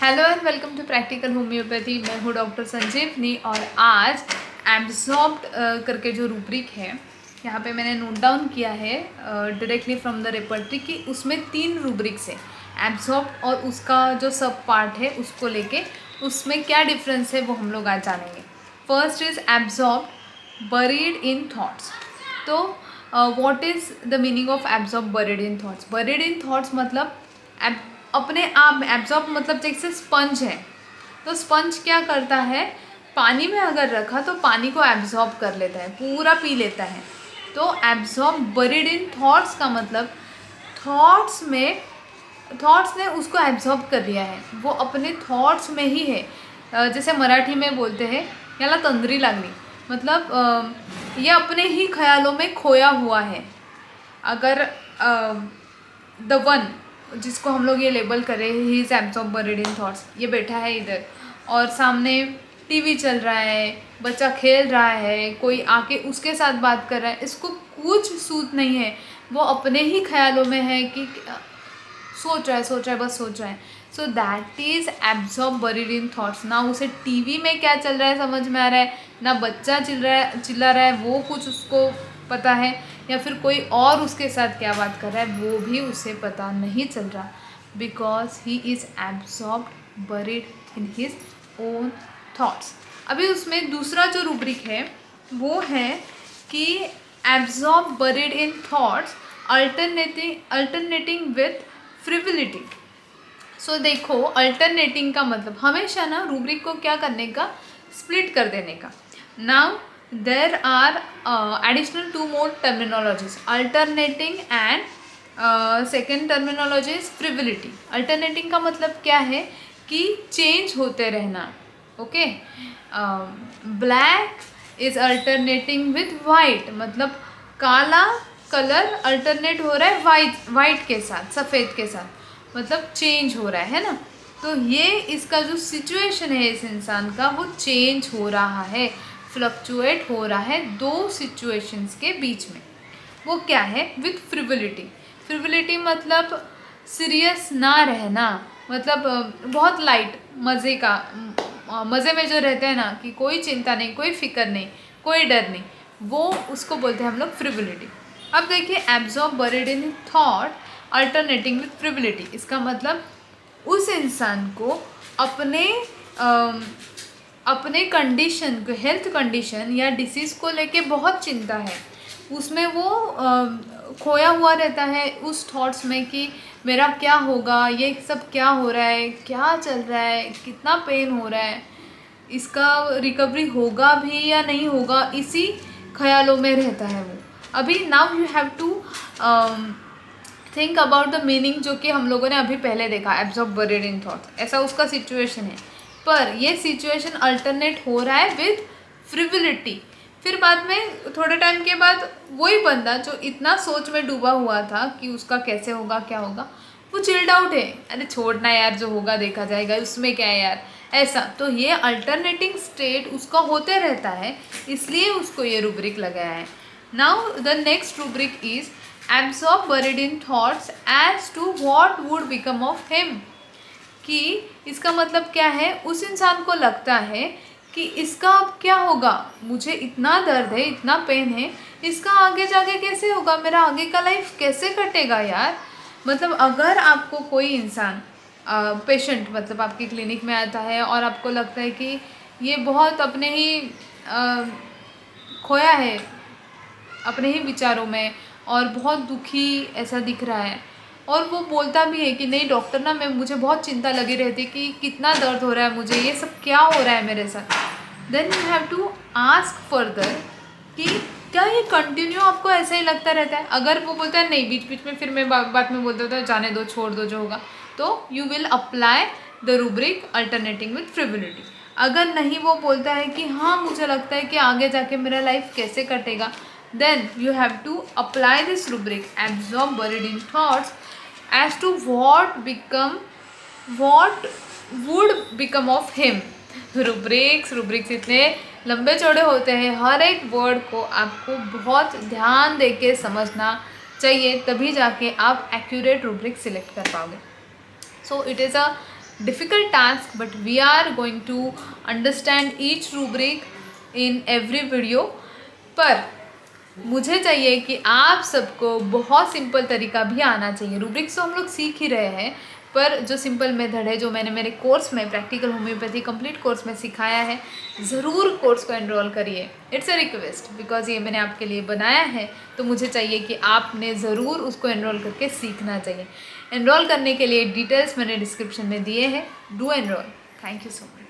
Hello and welcome to practical homoeopathy. मैं हूँ doctor संजीवनी और आज एब्जॉर्ब्ड करके जो रूब्रिक है यहाँ पे मैंने नोट डाउन किया है डायरेक्टली फ्रॉम द रेपर्टरी कि उसमें 3 रूब्रिक्स है। एब्जॉर्ब्ड और उसका जो सब पार्ट है उसको लेके उसमें क्या डिफरेंस है वो हम लोग आज जानेंगे। First is absorbed buried in thoughts. तो what is the meaning of absorb buried in thoughts? Buried in thoughts मतलब अपने आप में एब्जॉर्ब मतलब जैसे स्पंज है, तो स्पंज क्या करता है, पानी में अगर रखा तो पानी को एब्जॉर्ब कर लेता है, पूरा पी लेता है। तो एब्जॉर्ब बरीड इन थॉट्स का मतलब थॉट्स ने उसको एब्जॉर्ब कर लिया है, वो अपने थॉट्स में ही है। जैसे मराठी में बोलते हैं याला तंद्री लागली, मतलब ये अपने ही ख्यालों में खोया हुआ है। अगर द वन जिसको हम लोग ये लेबल करें he is absorb buried in thoughts, ये बैठा है इधर और सामने टीवी चल रहा है, बच्चा खेल रहा है, कोई आके उसके साथ बात कर रहा है, इसको कुछ सूझ नहीं है, वो अपने ही ख्यालों में है कि सोच रहा है बस सोच रहा है। So that is absorb buried in thoughts. ना उसे टीवी में क्या चल रहा है समझ में आ रहा है, ना बच्चा चिल्ला रहा है वो कुछ उसको पता है, या फिर कोई और उसके साथ क्या बात कर रहा है वो भी उसे पता नहीं चल रहा, because he is absorbed buried in his own thoughts. अभी उसमें दूसरा जो रूब्रिक है वो है कि absorb buried in thoughts alternating with frivolity. So देखो, अल्टरनेटिंग का मतलब हमेशा ना रूब्रिक को क्या करने का, स्प्लिट कर देने का। Now there are additional 2 more terminologies, alternating and second terminology is frivolity. Alternating का मतलब क्या है कि चेंज होते रहना। Okay, black is alternating with white, मतलब काला कलर अल्टरनेट हो रहा है वाइट के साथ, सफ़ेद के साथ, मतलब चेंज हो रहा है ना। तो ये इसका जो सिचुएशन है इस इंसान का वो चेंज हो रहा है, फ्लक्चुएट हो रहा है 2 सिचुएशंस के बीच में। वो क्या है, विथ फ्रिवलिटी। फ्रिवलिटी मतलब सीरियस ना रहना, मतलब बहुत लाइट, मज़े का, मज़े में जो रहते हैं ना कि कोई चिंता नहीं, कोई फिक्र नहीं, कोई डर नहीं, वो उसको बोलते हैं हम लोग फ्रिवलिटी। अब देखिए, absorb buried in thought alternating with frivolity, इसका मतलब उस इंसान को अपने कंडीशन को, हेल्थ कंडीशन या डिसीज़ को लेके बहुत चिंता है, उसमें वो खोया हुआ रहता है उस थॉट्स में कि मेरा क्या होगा, ये सब क्या हो रहा है, क्या चल रहा है, कितना पेन हो रहा है, इसका रिकवरी होगा भी या नहीं होगा, इसी ख्यालों में रहता है वो। अभी now you have to think about the meaning जो कि हम लोगों ने अभी पहले देखा, एब्जॉर्ब बरीड इन थॉट्स, ऐसा उसका सिचुएशन है, पर ये सिचुएशन अल्टरनेट हो रहा है विद फ्रिविलिटी। फिर बाद में थोड़े टाइम के बाद वही बंदा जो इतना सोच में डूबा हुआ था कि उसका कैसे होगा क्या होगा, वो चिल्ड आउट है, अरे छोड़ना यार, जो होगा देखा जाएगा, उसमें क्या है यार, ऐसा। तो ये अल्टरनेटिंग स्टेट उसका होते रहता है, इसलिए उसको ये रूब्रिक लगाया है। Now the next rubric is absorb buried in thoughts as to what would become of him, कि इसका मतलब क्या है, उस इंसान को लगता है कि इसका अब क्या होगा, मुझे इतना दर्द है, इतना पेन है, इसका आगे जाके कैसे होगा, मेरा आगे का लाइफ कैसे कटेगा यार। मतलब अगर आपको कोई इंसान पेशेंट मतलब आपकी क्लिनिक में आता है और आपको लगता है कि ये बहुत अपने ही खोया है अपने ही विचारों में और बहुत दुखी ऐसा दिख रहा है, और वो बोलता भी है कि नहीं डॉक्टर ना, मुझे बहुत चिंता लगी रहती कि कितना दर्द हो रहा है मुझे, ये सब क्या हो रहा है मेरे साथ, then you have to ask further कि क्या ये कंटिन्यू आपको ऐसा ही लगता रहता है। अगर वो बोलता है नहीं, बीच बीच में फिर मैं बात में बोलता था जाने दो, छोड़ दो, जो होगा, तो you will apply the rubric alternating with frivolity. अगर नहीं वो बोलता है कि हाँ मुझे लगता है कि आगे जाके मेरा लाइफ कैसे कटेगा, then you have to apply this rubric absorb buried in thoughts as to what would become of him। rubrics इतने लंबे चौड़े होते हैं, हर एक वर्ड को आपको बहुत ध्यान देके समझना चाहिए, तभी जाके आप एक्यूरेट रूब्रिक सिलेक्ट कर पाओगे। So it is a difficult task, but we are going to understand each rubric in every video. पर मुझे चाहिए कि आप सबको बहुत सिंपल तरीका भी आना चाहिए। रूब्रिक्स तो हम लोग सीख ही रहे हैं, पर जो सिंपल मेथड है जो मैंने मेरे कोर्स में प्रैक्टिकल होम्योपैथी कंप्लीट कोर्स में सिखाया है, ज़रूर कोर्स को एनरोल करिए। इट्स अ रिक्वेस्ट, बिकॉज ये मैंने आपके लिए बनाया है, तो मुझे चाहिए कि आपने ज़रूर उसको एनरोल करके सीखना चाहिए। एनरोल करने के लिए डिटेल्स मैंने डिस्क्रिप्शन में दिए हैं। Do enrol. Thank you so much.